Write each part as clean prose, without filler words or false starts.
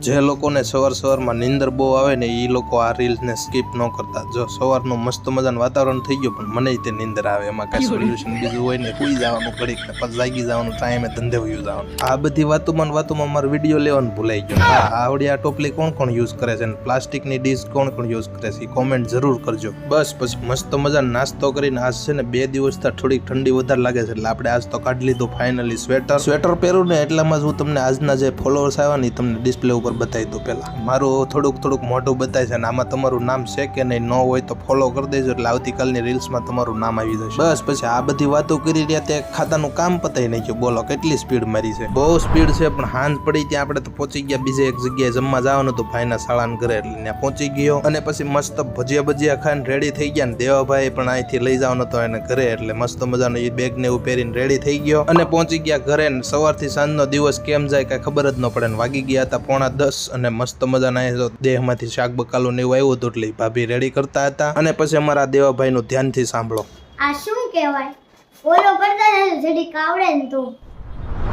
જે લોકોને સવારમાં નીંદર બહુ આવે ને એ લોકો આ રીલ્સને સ્કીપ ન કરતા. જો સવારનું મસ્ત મજાનું વાતાવરણ થઈ ગયું પણ મને તે નીંદર આવે, એમાં કઈ સોલ્યુશન બીજું હોય ને, સુઈ જવાનું ઘડીક ને પછી જાગી જવાનું, ટાઈમે ધંધે વયું જવાનું. આ બધી વાતોમાં મારો વિડીયો લેવાનું ભૂલાઈ ગયો. હા, આવડી આ ટોપલી કોણ યુઝ કરે છે, પ્લાસ્ટિકની ડીશ કોણ યુઝ કરે છે, કોમેન્ટ જરૂર કરજો. બસ પછી મસ્ત મજાનો નાસ્તો કરીને આજ છે ને 2 દિવસથી થોડીક ઠંડી વધારે લાગે છે એટલે આપણે આજ તો કાઢી લીધું ફાઇનલી સ્વેટર પહેરું ને એટલામાં જ હું તમને આજના જે ફોલોઅર્સ આવ્યા ને તમને ડિસ્પ્લે ઉપર બતાવી દઉં. પહેલા મારું થોડુંક મોઢું બતાય છે અને આમાં તમારું નામ છે કે નહીં, ન હોય તો ફોલો કરી દેજો એટલે આવતીકાલની રીલ્સમાં તમારું નામ આવી જશે. બસ પછી આ બધી વાતો કરી રહ્યા તે ખાતાનું કામ પતાઈ નાખ્યું. બોલો કેટલી સ્પીડ મારી છે, બહુ સ્પીડ છે. પણ હાંજ પડી ત્યાં આપણે તો પહોંચી ગયા બીજે એક જગ્યાએ જમવા જવાનું હતું ભાઈના શાળાના ઘરે, એટલે ત્યાં પહોંચી ગયો અને પછી મસ્ત ભજીયા ખાઈને રેડી થઈ ગયા ને દેવાભાઈ પણ અહીંથી લઈ જવાનો હતો એને ઘરે, એટલે મસ્ત મજાનો એ બેગ ને એવું પહેરીને રેડી થઈ ગયો અને પહોંચી ગયા ઘરે. ને સવારથી સાંજનો દિવસ કેમ જાય કઈ ખબર જ ન પડે ને વાગી ગયા હતા 9:45 અને મસ્ત મજાના દેહમાંથી શાક બકાલું ને એવું આવ્યું હતું એટલે ભાભી રેડી કરતા હતા. અને પછી અમારા દેવાભાઈ નું ધ્યાનથી સાંભળો. આ શું કહેવાય? ફોલો કરતા રહેજો જડી આવડે ને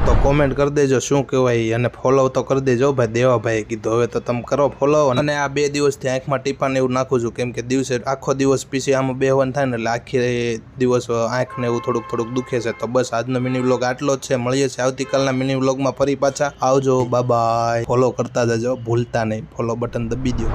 તો કોમેન્ટ કરી દેજો શું કહેવાય અને ફોલો તો કરી દેજો ભાઈ. દેવાભાઈએ કીધું હવે તો તમે કરો ફોલો. અને આ 2 દિવસથી આંખમાં ટીપાને એવું નાખું છું કેમ કે દિવસે આખો દિવસ પીસી આમાં બેહવાનું થાય ને એટલે આખી દિવસ આંખને એવું થોડુંક દુખે છે. તો બસ આજનો મિની વ્લોગ આટલો જ છે. મળીએ છીએ આવતીકાલના મિની વ્લોગમાં ફરી પાછા. આવજો, બાય બાય. ફોલો કરતા જજો, ભૂલતા નહીં, ફોલો બટન દબી દો.